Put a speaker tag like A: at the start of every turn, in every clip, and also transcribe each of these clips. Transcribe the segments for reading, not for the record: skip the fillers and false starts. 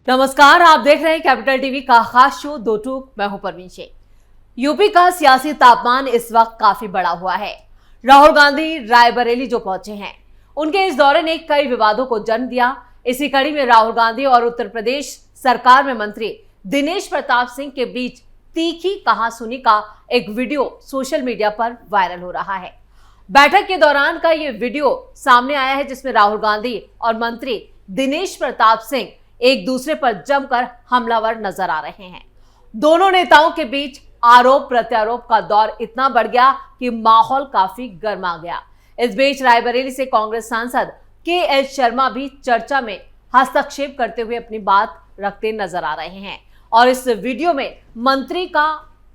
A: नमस्कार, आप देख रहे हैं कैपिटल टीवी का खास शो दो टूक। मैं हूं परवीन शेख। यूपी का सियासी तापमान इस वक्त काफी बढ़ा हुआ है। राहुल गांधी रायबरेली जो पहुंचे हैं, उनके इस दौरे ने कई विवादों को जन्म दिया। इसी कड़ी में राहुल गांधी और उत्तर प्रदेश सरकार में मंत्री दिनेश प्रताप सिंह के बीच तीखी कहासुनी का एक वीडियो सोशल मीडिया पर वायरल हो रहा है। बैठक के दौरान का ये वीडियो सामने आया है, जिसमें राहुल गांधी और मंत्री दिनेश प्रताप सिंह एक दूसरे पर जमकर हमलावर नजर आ रहे हैं। दोनों नेताओं के बीच आरोप प्रत्यारोप का दौर इतना बढ़ गया कि माहौल काफी गर्मा गया। इस बीच रायबरेली से कांग्रेस सांसद के.एच. शर्मा भी चर्चा में हस्तक्षेप करते हुए अपनी बात रखते नजर आ रहे हैं और इस वीडियो में मंत्री का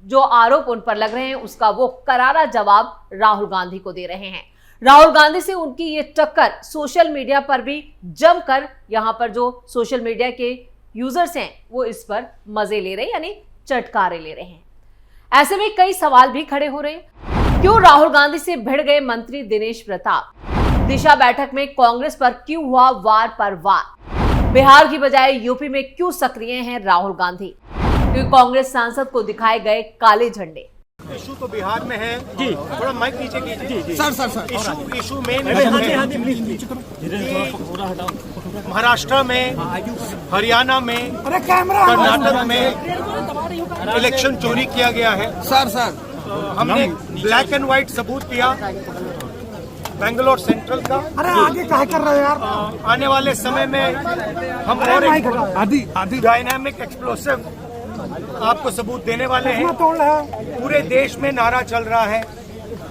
A: जो आरोप उन पर लग रहे हैं, उसका वो करारा जवाब राहुल गांधी को दे रहे हैं। राहुल गांधी से उनकी ये टक्कर सोशल मीडिया पर भी जमकर, यहां पर जो सोशल मीडिया के यूजर्स हैं वो इस पर मजे ले रहे हैं, यानी चटकारे ले रहे हैं। ऐसे में कई सवाल भी खड़े हो रहे हैं। क्यों राहुल गांधी से भिड़ गए मंत्री दिनेश प्रताप? दिशा बैठक में कांग्रेस पर क्यों हुआ वार पर वार? बिहार की बजाय यूपी में क्यों सक्रिय हैं राहुल गांधी? क्यों कांग्रेस सांसद को दिखाए गए काले झंडे?
B: इशू तो बिहार में है जी। थोड़ा माइक नीचे कीजिए। सर इशू मेन महाराष्ट्र में, हरियाणा में, कर्नाटक में इलेक्शन चोरी किया गया है। सर हमने ब्लैक एंड व्हाइट सबूत दिया बेंगलोर सेंट्रल का।
C: अरे आगे क्या कर रहे हो यार?
B: आने वाले समय में हम और एक डायनामिक एक्सप्लोसिव आपको सबूत देने वाले हैं। पूरे देश में नारा चल रहा है,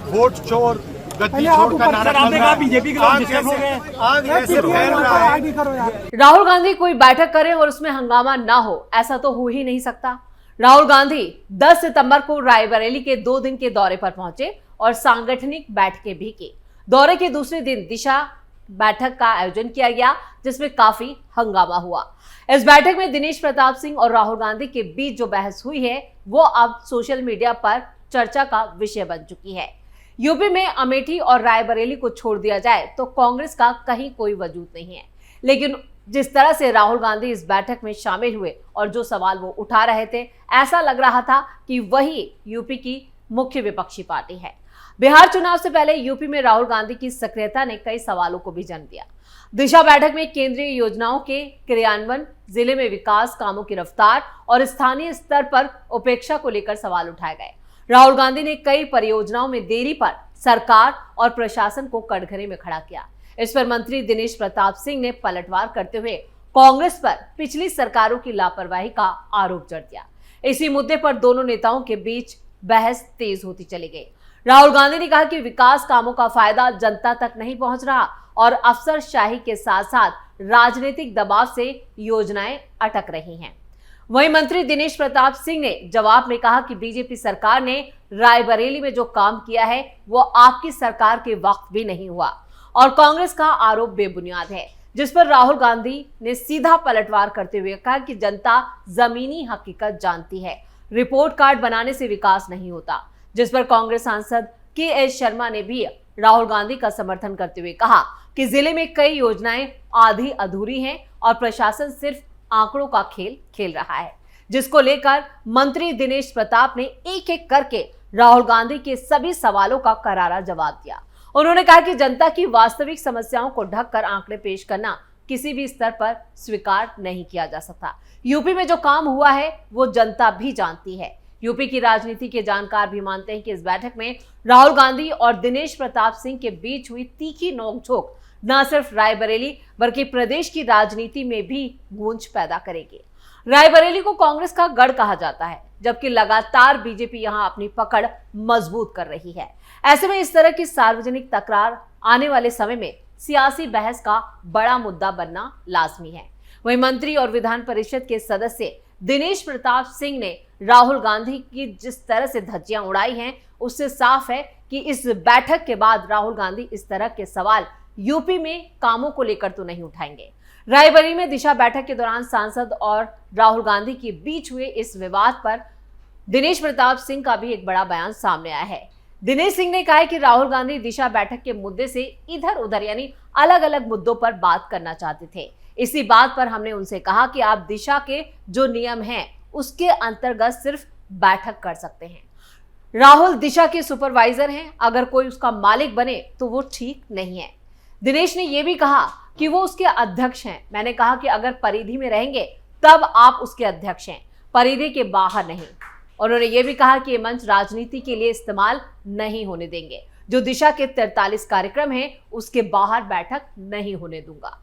B: वोट चोर गद्दी चोर का नारा चल रहा है। बीजेपी आग जैसे फैल रहा है।
A: राहुल गांधी कोई बैठक करें और उसमें हंगामा ना हो, ऐसा तो हो ही नहीं सकता। राहुल गांधी 10 सितंबर को रायबरेली के 2 दिन के दौरे पर पहुंचे और सांगठनिक बैठकें भी की। दौरे के दूसरे दिन दिशा बैठक का आयोजन किया गया, जिसमें काफी हंगामा हुआ। इस बैठक में दिनेश प्रताप सिंह और राहुल गांधी के बीच जो बहस हुई है, वो अब सोशल मीडिया पर चर्चा का विषय बन चुकी है। यूपी में अमेठी और रायबरेली को छोड़ दिया जाए तो कांग्रेस का कहीं कोई वजूद नहीं है, लेकिन जिस तरह से राहुल गांधी इस बैठक में शामिल हुए और जो सवाल वो उठा रहे थे, ऐसा लग रहा था कि वही यूपी की मुख्य विपक्षी पार्टी है। बिहार चुनाव से पहले यूपी में राहुल गांधी की सक्रियता ने कई सवालों को भी जन्म दिया। दिशा बैठक में केंद्रीय योजनाओं के क्रियान्वयन, जिले में विकास कामों की रफ्तार और स्थानीय स्तर पर उपेक्षा को लेकर सवाल उठाए गए। राहुल गांधी ने कई परियोजनाओं में देरी पर सरकार और प्रशासन को कटघरे में खड़ा किया। इस पर मंत्री दिनेश प्रताप सिंह ने पलटवार करते हुए कांग्रेस पर पिछली सरकारों की लापरवाही का आरोप जड़ दिया। इसी मुद्दे पर दोनों नेताओं के बीच बहस तेज होती चली गई। राहुल गांधी ने कहा कि विकास कामों का फायदा जनता तक नहीं पहुंच रहा और अफसरशाही के साथ साथ राजनीतिक दबाव से योजनाएं अटक रही हैं। वहीं मंत्री दिनेश प्रताप सिंह ने जवाब में कहा कि बीजेपी सरकार ने रायबरेली में जो काम किया है वो आपकी सरकार के वक्त भी नहीं हुआ और कांग्रेस का आरोप बेबुनियाद है, जिस पर राहुल गांधी ने सीधा पलटवार करते हुए कहा कि जनता जमीनी हकीकत जानती है, रिपोर्ट कार्ड बनाने से विकास नहीं होता। जिस पर कांग्रेस सांसद के.एच. शर्मा ने भी राहुल गांधी का समर्थन करते हुए कहा कि जिले में कई योजनाएं आधी अधूरी हैं और प्रशासन सिर्फ आंकड़ों का खेल खेल रहा है, जिसको लेकर मंत्री दिनेश प्रताप ने एक एक करके राहुल गांधी के सभी सवालों का करारा जवाब दिया। उन्होंने कहा कि जनता की वास्तविक समस्याओं को ढककर आंकड़े पेश करना किसी भी स्तर पर स्वीकार नहीं किया जा सकता। यूपी में जो काम हुआ है वो जनता भी जानती है। यूपी की राजनीति के जानकार भी मानते हैं कि इस बैठक में राहुल गांधी और दिनेश प्रताप सिंह के बीच हुई तीखी नोकझोंक न सिर्फ रायबरेली बल्कि प्रदेश की राजनीति में भी गूंज पैदा करेगी। रायबरेली को कांग्रेस का गढ़ कहा जाता है, जबकि लगातार बीजेपी यहां अपनी पकड़ मजबूत कर रही है। ऐसे में इस तरह की सार्वजनिक तकरार आने वाले समय में सियासी बहस का बड़ा मुद्दा बनना लाजमी है। वहीं मंत्री और विधान परिषद के सदस्य दिनेश प्रताप सिंह ने राहुल गांधी की जिस तरह से धज्जियां उड़ाई हैं, उससे साफ है कि इस बैठक के बाद राहुल गांधी इस तरह के सवाल यूपी में कामों को लेकर तो नहीं उठाएंगे। रायबरेली में दिशा बैठक के दौरान सांसद और राहुल गांधी के बीच हुए इस विवाद पर दिनेश प्रताप सिंह का भी एक बड़ा बयान सामने आया है। दिनेश सिंह ने कहा है कि राहुल गांधी दिशा बैठक के मुद्दे से इधर उधर यानी अलग अलग मुद्दों पर बात करना चाहते थे, इसी बात पर हमने उनसे कहा कि आप दिशा के जो नियम हैं उसके अंतर्गत सिर्फ बैठक कर सकते हैं। राहुल दिशा के सुपरवाइजर हैं, अगर कोई उसका मालिक बने तो वो ठीक नहीं है। दिनेश ने यह भी कहा कि वो उसके अध्यक्ष हैं। मैंने कहा कि अगर परिधि में रहेंगे तब आप उसके अध्यक्ष हैं, परिधि के बाहर नहीं। उन्होंने ये भी कहा कि ये मंच राजनीति के लिए इस्तेमाल नहीं होने देंगे। जो दिशा के 43 कार्यक्रम हैं उसके बाहर बैठक नहीं होने दूंगा।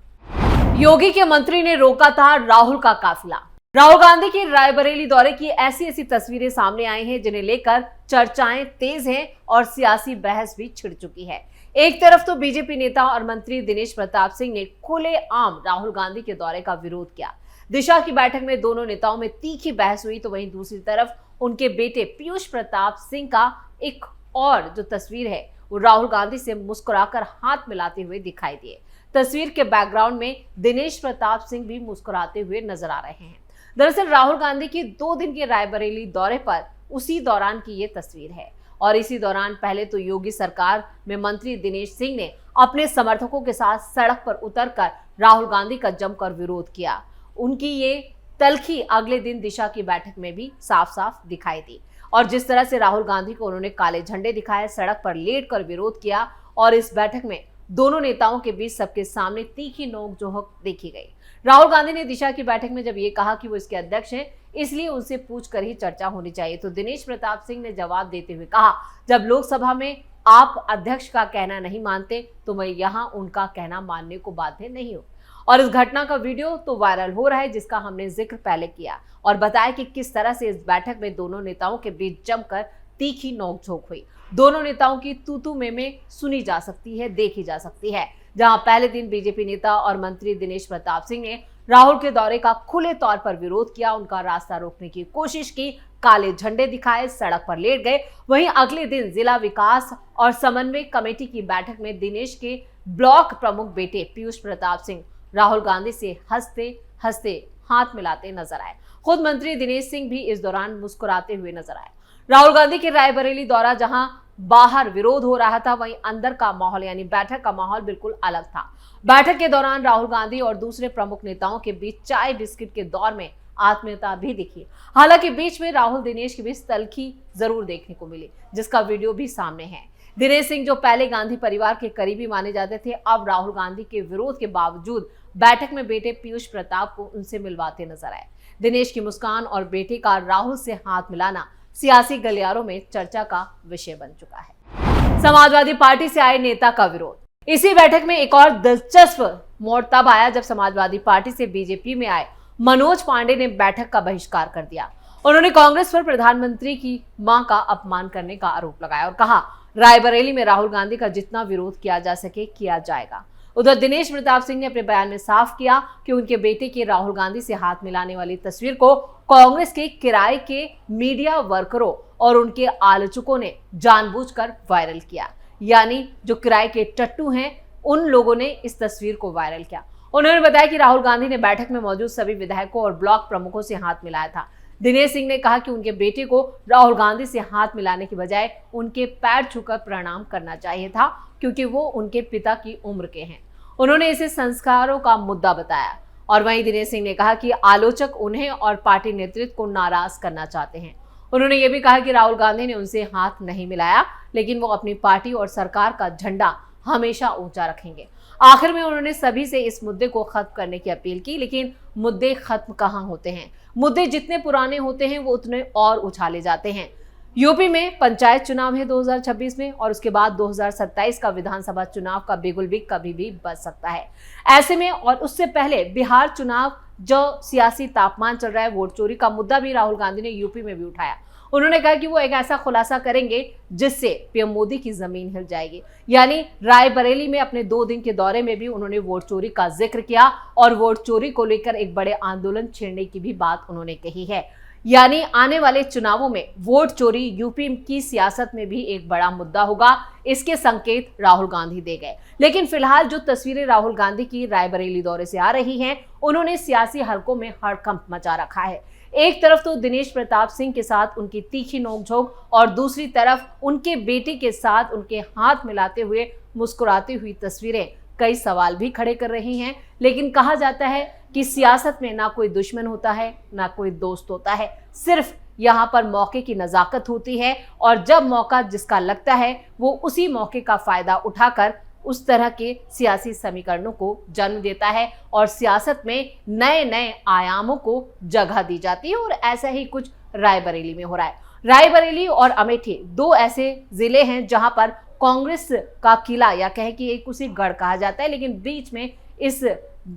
A: योगी के मंत्री ने रोका था राहुल का काफिला। राहुल गांधी के रायबरेली दौरे की ऐसी तस्वीरें सामने आई हैं जिन्हें लेकर चर्चाएं तेज हैं और सियासी बहस भी छिड़ चुकी है। एक तरफ तो बीजेपी नेता और मंत्री दिनेश प्रताप सिंह ने खुलेआम राहुल गांधी के दौरे का विरोध किया। दिशा की बैठक में दोनों नेताओं में तीखी बहस हुई, तो वहीं दूसरी तरफ उनके बेटे पीयूष प्रताप सिंह का एक और जो तस्वीर है वो राहुल गांधी से मुस्कुराकर हाथ मिलाते हुए दिखाई दिए। तस्वीर के बैकग्राउंड में दिनेश प्रताप सिंह भी मुस्कुराते हुए नजर आ रहे हैं। दरअसल राहुल गांधी की 2 दिन के रायबरेली दौरे पर उसी दौरान की ये तस्वीर है और इसी दौरान पहले तो योगी सरकार में मंत्री दिनेश सिंह ने अपने समर्थकों के साथ सड़क पर उतरकर राहुल गांधी का जमकर विरोध किया। उनकी ये तल्खी अगले दिन दिशा की बैठक में भी साफ साफ दिखाई दी और जिस तरह से राहुल गांधी को उन्होंने काले झंडे दिखाए, सड़क पर लेटकर विरोध किया और इस बैठक में दोनों नेताओं के बीच सबके सामने तीखी नोक-झोंक देखी गई। राहुल गांधी ने दिशा की बैठक में जब ये कहा कि वो इसके अध्यक्ष हैं, इसलिए उनसे पूछकर ही चर्चा होनी चाहिए, तो दिनेश प्रताप सिंह ने जवाब देते हुए कहा, जब लोकसभा में आप अध्यक्ष का कहना नहीं मानते तो मैं यहाँ उनका कहना मानने को बाध्य नहीं हूँ। और इस घटना का वीडियो तो वायरल हो रहा है जिसका हमने जिक्र पहले किया और बताया कि किस तरह से इस बैठक में दोनों नेताओं के बीच जमकर तीखी नोकझोंक हुई। दोनों नेताओं की तू में सुनी जा सकती है, देखी जा सकती है। जहां पहले दिन बीजेपी नेता और मंत्री दिनेश प्रताप सिंह ने राहुल के दौरे का खुले तौर पर विरोध किया, उनका रास्ता रोकने की कोशिश की, काले झंडे दिखाए, सड़क पर लेट गए। वहीं अगले दिन जिला विकास और समन्वय कमेटी की बैठक में दिनेश के ब्लॉक प्रमुख बेटे पीयूष प्रताप सिंह राहुल गांधी से हंसते हंसते हाथ मिलाते नजर आए। खुद मंत्री दिनेश सिंह भी इस दौरान मुस्कुराते हुए नजर आए। राहुल गांधी के रायबरेली दौरा जहां बाहर विरोध हो रहा था, वहीं अंदर का माहौल यानी बैठक का माहौल बिल्कुल अलग था। बैठक के दौरान राहुल गांधी और दूसरे प्रमुख नेताओं के बीच चाय बिस्किट के दौर में आत्मीयता भी दिखी। हालांकि बीच में राहुल दिनेश के बीच तल्खी जरूर देखने को मिली, जिसका वीडियो भी सामने है। दिनेश सिंह जो पहले गांधी परिवार के करीबी माने जाते थे, अब राहुल गांधी के विरोध के बावजूद बैठक में बेटे पीयूष प्रताप को उनसे मिलवाते नजर आए। दिनेश की मुस्कान और बेटे का राहुल से हाथ मिलाना सियासी गलियारों में चर्चा का विषय बन चुका है। समाजवादी पार्टी से आए नेता का विरोध। इसी बैठक में एक और दिलचस्प मोड़ तब आया जब समाजवादी पार्टी से बीजेपी में आए मनोज पांडे ने बैठक का बहिष्कार कर दिया। उन्होंने कांग्रेस पर प्रधानमंत्री की मां का अपमान करने का आरोप लगाया और कहा, रायबरेली में राहुल गांधी का जितना विरोध किया जा सके किया जाएगा। उधर दिनेश प्रताप सिंह ने अपने बयान में साफ किया कि उनके बेटे के राहुल गांधी से हाथ मिलाने वाली तस्वीर को कांग्रेस के किराए के मीडिया वर्करों और उनके आलोचकों ने जानबूझकर वायरल किया, यानी जो किराए के टट्टू हैं उन लोगों ने इस तस्वीर को वायरल किया। उन्होंने बताया कि राहुल गांधी ने बैठक में मौजूद सभी विधायकों और ब्लॉक प्रमुखों से हाथ मिलाया था। दिनेश सिंह ने कहा कि उनके बेटे को राहुल गांधी से हाथ मिलाने की बजाय उनके पैर छूकर प्रणाम करना चाहिए था, क्योंकि वो उनके पिता की उम्र के हैं। उन्होंने इसे संस्कारों का मुद्दा बताया और वहीं दिनेश सिंह ने कहा कि आलोचक उन्हें और पार्टी नेतृत्व को नाराज करना चाहते हैं। उन्होंने ये भी कहा कि राहुल गांधी ने उनसे हाथ नहीं मिलाया, लेकिन वो अपनी पार्टी और सरकार का झंडा हमेशा ऊंचा रखेंगे। आखिर में उन्होंने सभी से इस मुद्दे को खत्म करने की अपील की, लेकिन मुद्दे खत्म कहाँ होते हैं। मुद्दे जितने पुराने होते हैं वो उतने और उछाले जाते हैं। यूपी में पंचायत चुनाव है 2026 में और उसके बाद 2027 का विधानसभा चुनाव का बिगुल भी कभी भी बच सकता है। ऐसे में और उससे पहले बिहार चुनाव जो सियासी तापमान चल रहा है, वोट चोरी का मुद्दा भी राहुल गांधी ने यूपी में भी उठाया। उन्होंने कहा कि वो एक ऐसा खुलासा करेंगे जिससे पीएम मोदी की जमीन हिल जाएगी। यानी रायबरेली में अपने 2 दिन के दौरे में भी उन्होंने वोट चोरी का जिक्र किया और वोट चोरी को लेकर एक बड़े आंदोलन छेड़ने की भी बात उन्होंने कही है। यानी आने वाले चुनावों में वोट चोरी यूपी की सियासत में भी एक बड़ा मुद्दा होगा, इसके संकेत राहुल गांधी दे गए। लेकिन फिलहाल जो तस्वीरें राहुल गांधी की रायबरेली दौरे से आ रही हैं, उन्होंने सियासी हलकों में हड़कंप मचा रखा है। एक तरफ तो दिनेश प्रताप सिंह के साथ उनकी तीखी नोकझोंक और दूसरी तरफ उनके बेटे के साथ उनके हाथ मिलाते हुए मुस्कुराती हुई तस्वीरें कई सवाल भी खड़े कर रही हैं। लेकिन कहा जाता है कि सियासत में ना कोई दुश्मन होता है ना कोई दोस्त होता है, सिर्फ यहाँ पर मौके की नजाकत होती है और जब मौका जिसका लगता है वो उसी मौके का फायदा उठाकर उस तरह के सियासी समीकरणों को जन्म देता है और सियासत में नए नए आयामों को जगह दी जाती है। और ऐसा ही कुछ रायबरेली में हो रहा है। रायबरेली और अमेठी दो ऐसे जिले हैं जहां पर कांग्रेस का किला या कहे कि एक उसी गढ़ कहा जाता है, लेकिन बीच में इस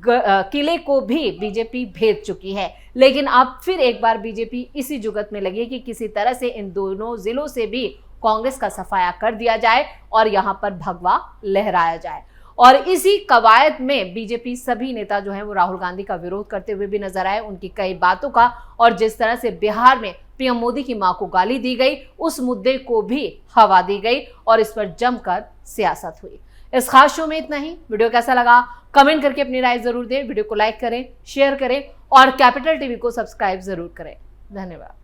A: किले को भी बीजेपी भेज चुकी है। लेकिन अब फिर एक बार बीजेपी इसी जुगत में लगी कि किसी तरह से इन दोनों जिलों से भी कांग्रेस का सफाया कर दिया जाए और यहां पर भगवा लहराया जाए। और इसी कवायद में बीजेपी सभी नेता जो हैं वो राहुल गांधी का विरोध करते हुए भी नजर आए। उनकी कई बातों का और जिस तरह से बिहार में पीएम मोदी की मां को गाली दी गई, उस मुद्दे को भी हवा दी गई और इस पर जमकर सियासत हुई। इस खास शो में इतना ही। वीडियो कैसा लगा कमेंट करके अपनी राय जरूर दें। वीडियो को लाइक करें, शेयर करें और कैपिटल टीवी को सब्सक्राइब जरूर करें। धन्यवाद।